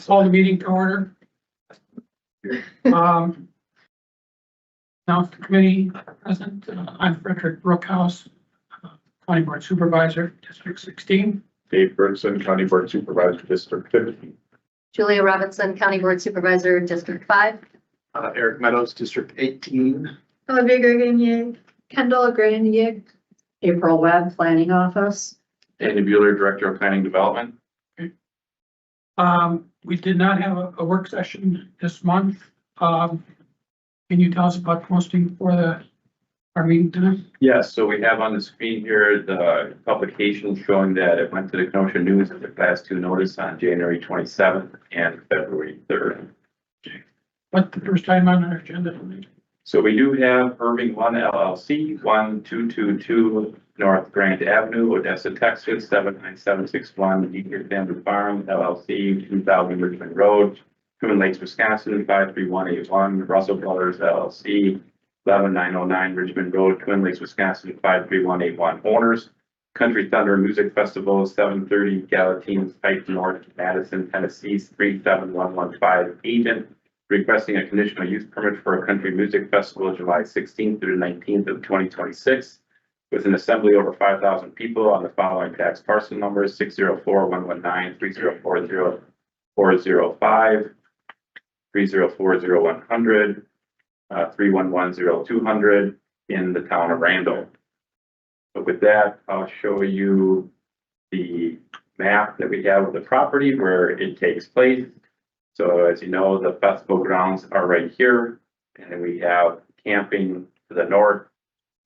Call the meeting to order. Now, the committee present, I'm Frederick Brookhouse, County Board Supervisor, District 16. Dave Bergson, County Board Supervisor, District 15. Julia Robinson, County Board Supervisor, District 5. Eric Meadows, District 18. Olivia Grenier. Kendall Grenier. April Webb, Planning Office. Andy Bueller, Director of Planning Development. We did not have a work session this month. Can you tell us about posting for our meeting tonight? Yes, so we have on the screen here the publication showing that it went to the Kenosha News as a class 2 notice on January 27th and February 3rd. What's the first time on our agenda tonight? So we do have Irving One LLC, 1222 North Grant Avenue, Odessa, Texas, 79761, Deer Family Farm LLC, 2000 Richmond Road, Twin Lakes, Wisconsin, 53181, Russell Brothers LLC, 11909 Richmond Road, Twin Lakes, Wisconsin, 53181 owners. Country Thunder Music Festival, 730 Galatine Pike North, Madison, Tennessee, 37115 agent. Requesting a conditional use permit for a country music festival July 16th through the 19th of 2026 with an assembly over 5,000 people on the following tax parcel numbers: 604-119, 304-0405, 304-0100, 311-0200 in the town of Randall. But with that, I'll show you the map that we have of the property where it takes place. So as you know, the festival grounds are right here, and then we have camping to the north,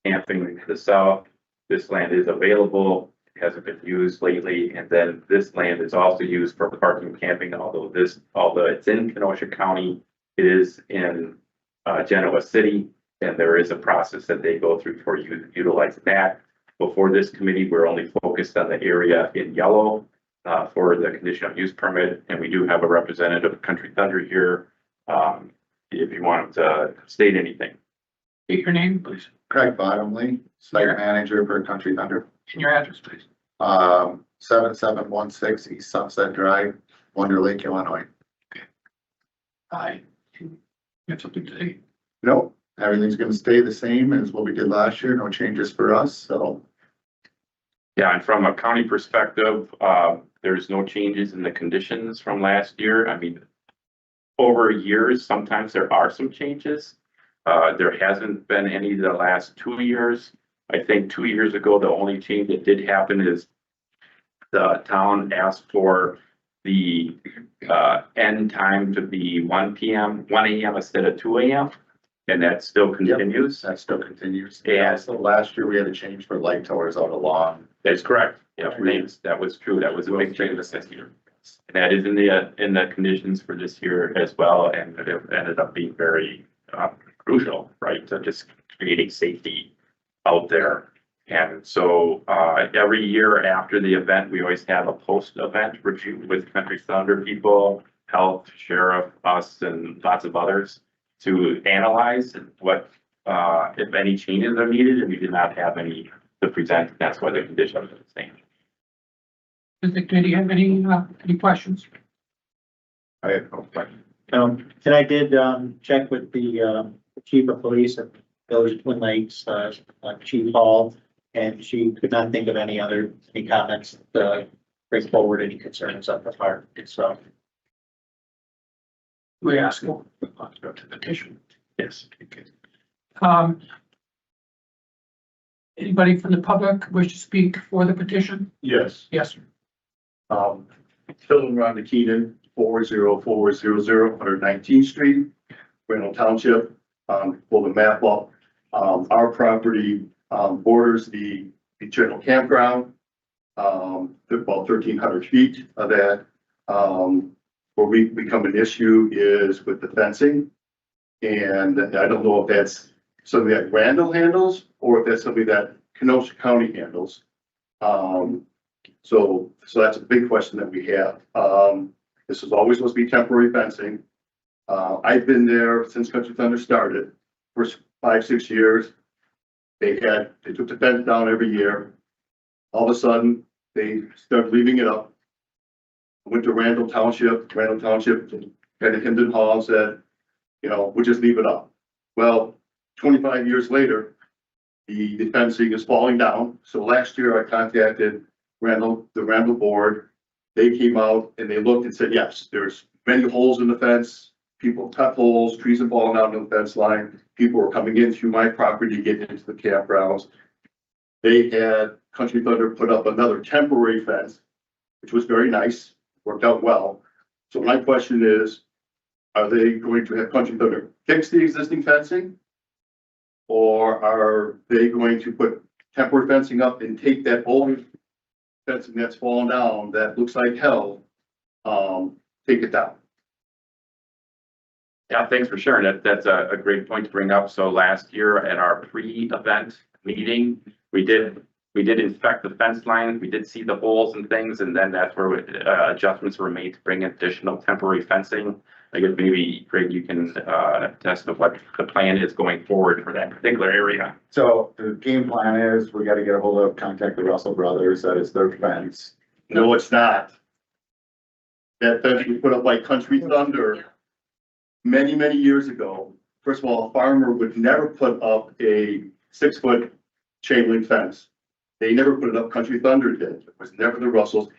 camping to the south. This land is available, it hasn't been used lately, and then this land is also used for parking camping, although it's in Kenosha County, it is in Genoa City, and there is a process that they go through for you utilizing that. Before this committee, we're only focused on the area in yellow for the conditional use permit, and we do have a representative of Country Thunder here if you want to state anything. State your name, please, Craig Bottomley, site manager for Country Thunder. and your address, please. 7716 East Sunset Drive, Wonder Lake, Illinois. Hi. You have something to say? Nope, everything's gonna stay the same as what we did last year, no changes for us, so. Yeah, and from a county perspective, there's no changes in the conditions from last year. I mean, over years, sometimes there are some changes. There hasn't been any the last 2 years. I think 2 years ago, the only change that did happen is the town asked for the end time to be 1 a.m. instead of 2 a.m. And that still continues. That still continues. Yeah. So last year we had a change for light towers out along. That's correct. Yeah, that was true. That was a big change this year. And that is in the conditions for this year as well, and it ended up being very crucial, right? To just creating safety out there. And so every year after the event, we always have a post-event review with Country Thunder people, health, sheriff, us, and lots of others to analyze what, if any changes are needed, and we did not have any to present. That's why the conditions are the same. Does the committee have any questions? I have no question. And I did, check with the, chief of police at Village of Twin Lakes, Chief Hall, and she could not think of any comments to bring forward any concerns of the fire. So, We ask them to go to the petition. Yes. Okay. Anybody from the public wish to speak for the petition? Yes, Yes, sir. Hilton Rhonda Keenan, 40400 119th Street, Randall Township. Pull the map up. Our property, borders the general campground. About 1,300 feet of that. Where we become an issue is with the fencing. And I don't know if that's something that Randall handles or if that's something that Kenosha County handles. So that's a big question that we have. This is always supposed to be temporary fencing. I've been there since Country Thunder started, first 5-6 years. They took the fence down every year. All of a sudden, they started leaving it up. Went to Randall Township kind of hemmed and hawed and said, you know, we'll just leave it up. Well, 25 years later, the fencing is falling down. So last year I contacted the Randall board. They came out and they looked and said, yes, there's many holes in the fence. People cut holes, trees are falling out on the fence line. People were coming in through my property to get into the campgrounds. They had Country Thunder put up another temporary fence, which was very nice, worked out well. So my question is, are they going to have Country Thunder fix the existing fencing? Or are they going to put temporary fencing up and take that old fencing that's fallen down, that looks like hell, take it down? Yeah, thanks for sharing that. That's a great point to bring up. So last year at our pre-event meeting, we did inspect the fence line. We did see the holes and things, and then that's where adjustments were made to bring additional temporary fencing. I guess maybe, Greg, you can attest to what the plan is going forward for that particular area. So the game plan is, we gotta get a hold of, contact the Russell brothers, that is their fence. No, it's not. That fence was put up by Country Thunder many, many years ago. First of all, a farmer would never put up a 6-foot chain link fence. They never put it up, Country Thunder did. It was never the Russells.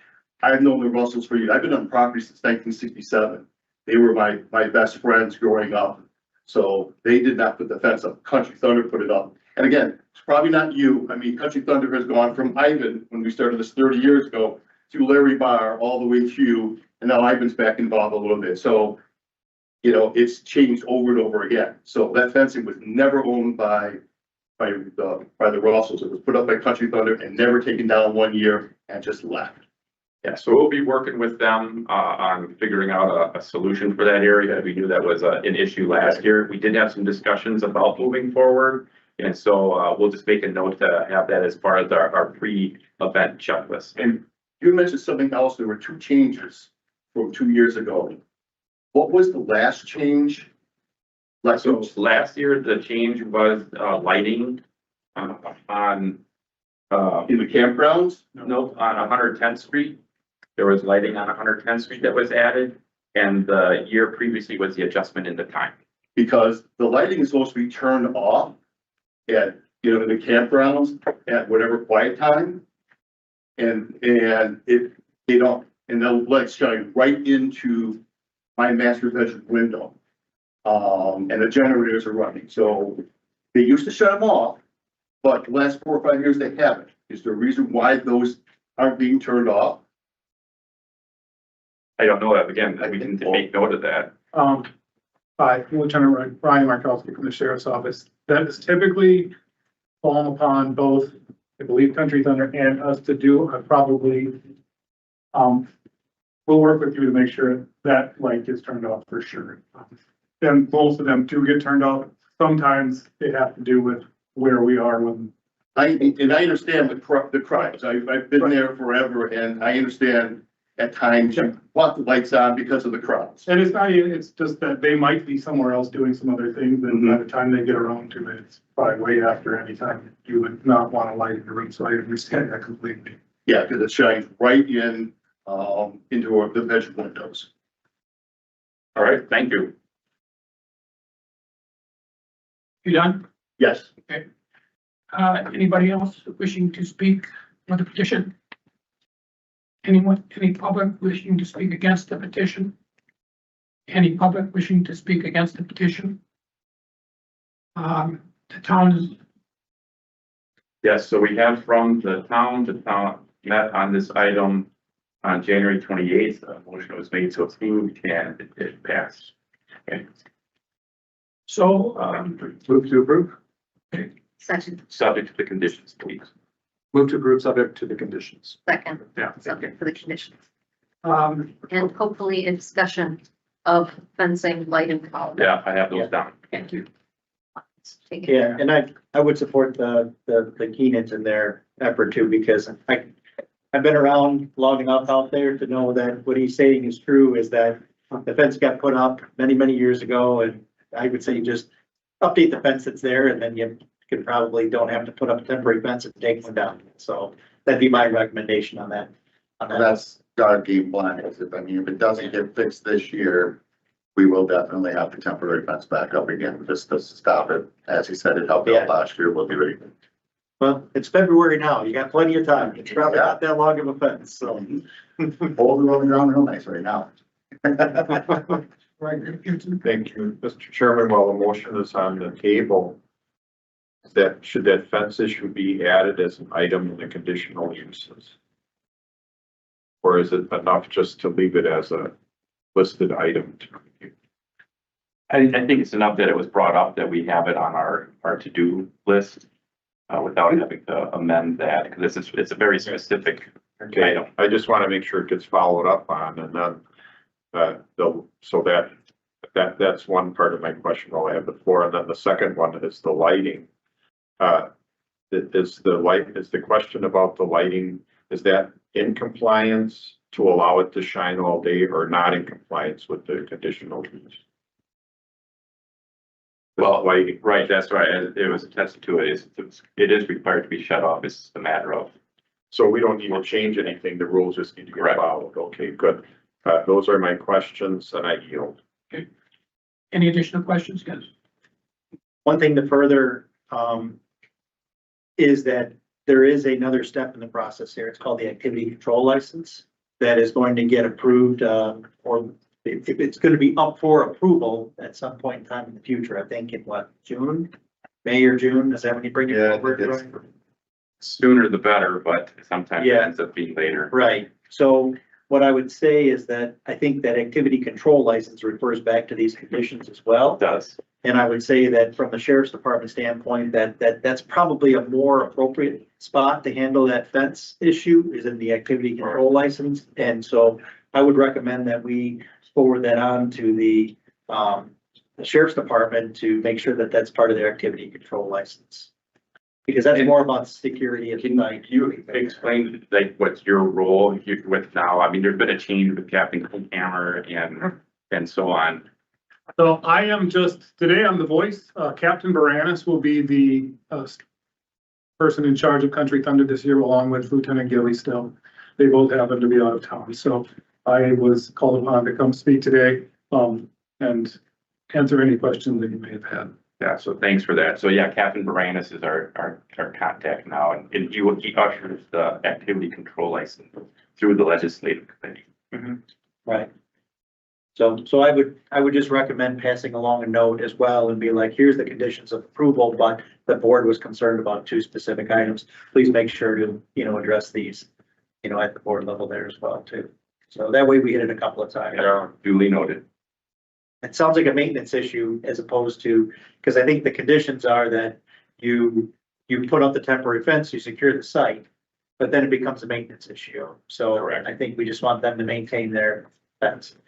I've known the Russells for years. I've been on property since 1967. They were my best friends growing up. So they did not put the fence up. Country Thunder put it up. And again, it's probably not you. I mean, Country Thunder has gone from Ivan, when we started this 30 years ago, to Larry Barr, all the way to you. And now Ivan's back involved a little bit. So, you know, it's changed over and over again. So that fencing was never owned by the Russells. It was put up by Country Thunder and never taken down 1 year and just left. Yeah, so we'll be working with them on figuring out a solution for that area. We knew that was an issue last year. We did have some discussions about moving forward. And so we'll just make a note to have that as part of our pre-event checklist. And you mentioned something else. There were 2 changes from 2 years ago. What was the last change? So last year, the change was lighting on In the campgrounds? on 110th Street. There was lighting on 110th Street that was added, and the year previously was the adjustment in the time. Because the lighting is supposed to be turned off at, you know, in the campgrounds at whatever quiet time. And they don't, and they'll light shine right into my master bedroom window. And the generators are running. So they used to shut them off, but the last 4 or 5 years they haven't. Is there a reason why those aren't being turned off? I don't know that, again, we can make note of that. Hi, Lieutenant Ryan Markowski from the Sheriff's Office. That is typically fallen upon both, I believe, Country Thunder and us to do. Probably, we'll work with you to make sure that light gets turned off for sure. And most of them do get turned off. Sometimes they have to do with where we are when. I understand the crimes. I've been there forever and I understand at times you want the lights on because of the crowds. And it's just that they might be somewhere else doing some other things, and by the time they get around to it, it's probably way after any time you would not want to light in the room, so I understand that completely. Yeah, because it shines right in, into the bedroom windows. All right, thank you. You done? Yes. Anybody else wishing to speak on the petition? Anyone, any public wishing to speak against the petition? Any public wishing to speak against the petition? The town is. Yes, so we have from the town met on this item on January 28th. A motion was made to approve and it passed. Okay. So, Move to approve? Second, Subject to the conditions, please. Move to approve subject to the conditions. second, yeah, subject for the conditions. um, And hopefully a discussion of fencing, light and power. Yeah, I have those down. Thank you. Take it. Yeah, and I would support the Keenans in their effort too, because I've been around long enough out there to know that what he's saying is true, is that the fence got put up many, many years ago, and I would say just update the fence that's there, and then you can probably don't have to put up a temporary fence and take one down. So that'd be my recommendation on that. That's our game plan is, if it doesn't get fixed this year, we will definitely have the temporary fence back up again, just to stop it. As he said, it helped Yeah. out last year, we'll be ready. Well, it's February now. You got plenty of time. It's probably not that long of a fence, so. Hold it on the ground real nice right now. Right, Gibson? Thank you, Mr. Chairman. While the motion is on the table, should that fence issue be added as an item in the conditional uses? Or is it enough just to leave it as a listed item to review? I think it's enough that it was brought up that we have it on our to-do list, without having to amend that, because it's a very specific Okay, item. I just want to make sure it gets followed up on, and then, that's one part of my question while I have the floor, and then the second one is the lighting. Is the question about the lighting, is that in compliance to allow it to shine all day, or not in compliance with the conditional use? Well, Lighting, right, that's right, and it was attested to it, it is required to be shut off, it's a matter of. so we don't need to change anything, the rules just need to get Correct. followed. Okay, good. Those are my questions, and I yield. Any additional questions, guys? One thing to further, is that there is another step in the process here. It's called the activity control license that is going to get approved, or it's going to be up for approval at some point in time in the future. I think in what, June, May or June? Is that when you bring it Yeah, forward? it's- Troy? Sooner the better, but sometimes it Yeah. ends up being later. Right. So what I would say is that I think that activity control license refers back to these conditions as well. It does. And I would say that from the sheriff's department standpoint, that's probably a more appropriate spot to handle that fence issue is in the activity control license. And so I would recommend that we forward that on to the sheriff's department to make sure that that's part of their activity control license. Because that's more about security of the Can night. you explain like what's your role here with now? I mean, there's been a change with Captain Hammer and so on. So I am today I'm the voice. Captain Baranis will be the person in charge of Country Thunder this year, along with Lieutenant Gilly still. They both happen to be out of town. So I was called upon to come speak today and answer any questions that you may have had. Yeah, so thanks for that. So yeah, Captain Baranis is our contact now, and he ushers the activity control license through the legislative committee. Right. So I would just recommend passing along a note as well and be like, here's the conditions of approval, but the board was concerned about 2 specific items. Please make sure to, address these, at the board level there as well too. So that way we hit it a couple of times. Yeah, duly noted. It sounds like a maintenance issue as opposed to, because I think the conditions are that you put up the temporary fence, you secure the site, but then it becomes a maintenance issue. So Correct. I think we just want them to maintain their fence.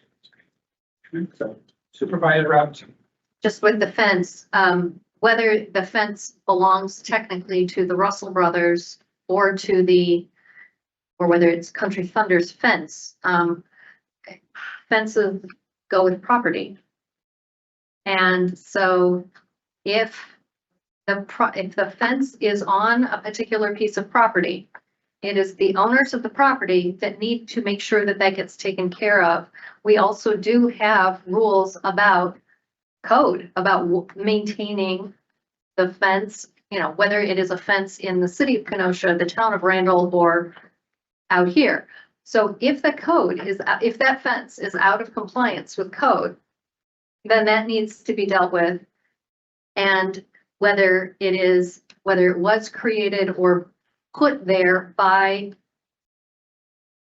So, Supervisor Robinson? Just with the fence, whether the fence belongs technically to the Russell Brothers or or whether it's Country Thunder's fence, fences go with property. And so if the fence is on a particular piece of property, it is the owners of the property that need to make sure that that gets taken care of. We also do have rules about code, about maintaining the fence, whether it is a fence in the city of Kenosha, the town of Randall, or out here. So if if that fence is out of compliance with code, then that needs to be dealt with. And whether it was created or put there by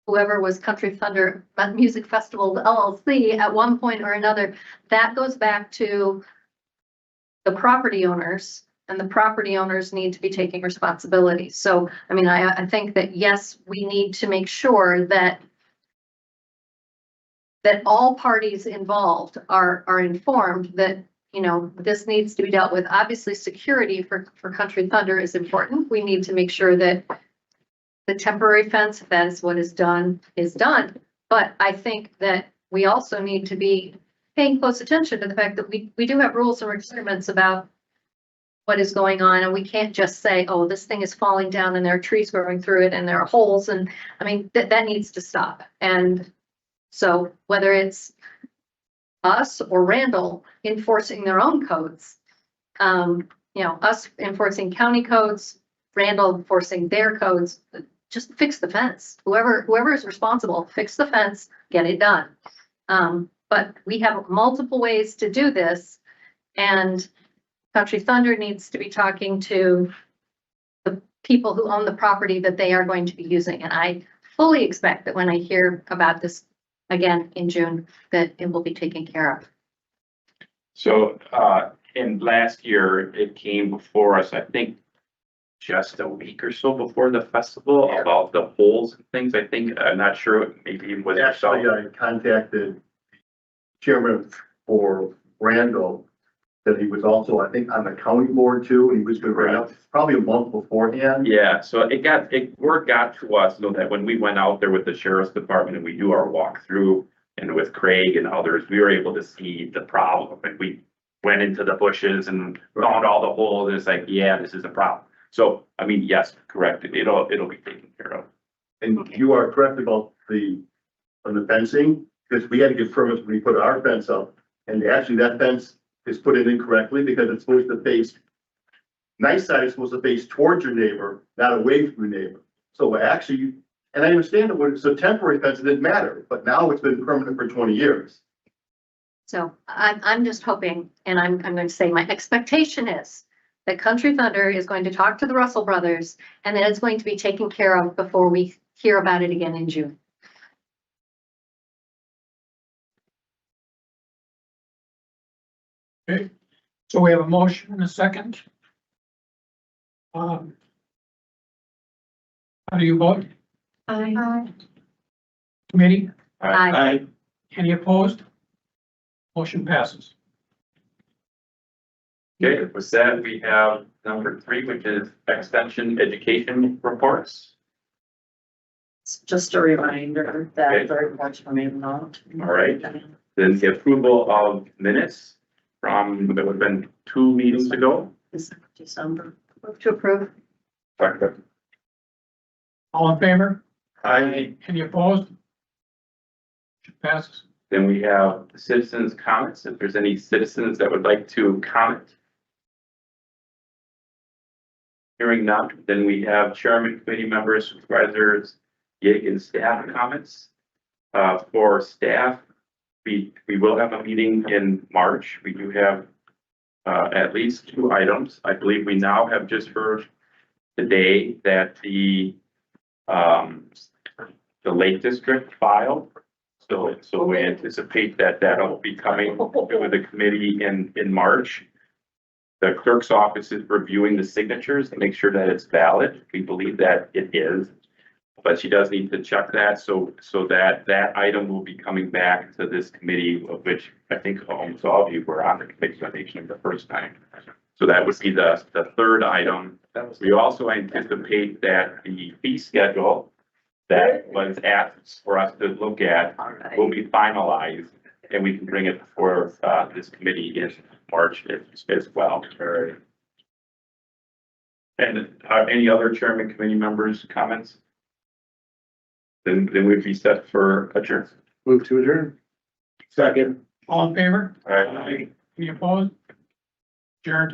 whoever was Country Thunder Music Festival LLC at one point or another, that goes back to the property owners, and the property owners need to be taking responsibility. So, I mean, I think that, yes, we need to make sure that all parties involved are informed that, this needs to be dealt with. Obviously, security for Country Thunder is important. We need to make sure that the temporary fence, if that is what is done, is done. But I think that we also need to be paying close attention to the fact that we do have rules and requirements about what is going on, and we can't just say, oh, this thing is falling down and there are trees growing through it and there are holes, and I mean, that needs to stop. And so whether it's us or Randall enforcing their own codes, us enforcing county codes, Randall enforcing their codes, just fix the fence. Whoever is responsible, fix the fence, get it done. But we have multiple ways to do this, and Country Thunder needs to be talking to the people who own the property that they are going to be using. And I fully expect that when I hear about this again in June, that it will be taken care of. So, in last year, it came before us, I think, just a week or so before the festival about the holes and things. I think, I'm not sure, maybe it was yourself. Actually, I contacted chairman for Randall, that he was also, I think, on the county board too, and he was gonna bring up probably a month beforehand. Yeah, so word got to us, so that when we went out there with the sheriff's department and we do our walkthrough and with Craig and others, we were able to see the problem. And we went into the bushes and found all the holes, and it's like, yeah, this is a problem. So, I mean, yes, correct, it'll be taken care of. And you are correct about on the fencing, because we had to get permits when we put our fence up. And actually that fence is put in incorrectly because it's supposed to face, nice side is supposed to face towards your neighbor, not away from your neighbor. So actually, and I understand that when it's a temporary fence, it didn't matter, but now it's been permanent for 20 years. So I'm just hoping, and I'm going to say my expectation is that Country Thunder is going to talk to the Russell brothers, and that it's going to be taken care of before we hear about it again in June. Okay, so we have a motion and a second. How do you vote? Committee, Aye. any opposed? Motion passes. Okay, with that, we have number 3, which is extension education reports. Just a reminder that Okay. the reports remain not. All right. Then the approval of minutes from, that would have been 2 meetings ago. December. Move to approve. All in favor? Aye. Any opposed? Motion passes. Then we have the citizens' comments, if there's any citizens that would like to comment. Hearing none, then we have chairman, committee members, supervisors, gig and staff comments. For staff, we will have a meeting in March. We do have at least 2 items. I believe we now have just heard today that the Lake District filed. So we anticipate that that'll be coming to the committee in March. The clerk's office is reviewing the signatures to make sure that it's valid. We believe that it is, but she does need to check that. So that item will be coming back to this committee, of which I think almost all of you were on the committee foundation the first time. So that would be the 3rd item. We also anticipate that the fee schedule that was asked for us to look at will be finalized, and we can bring it before this committee in March as well. And any other chairman committee members' comments? Then we'd be set for adjourn. Move to adjourn. Second. All in favor? All right. Any opposed? Adjourned.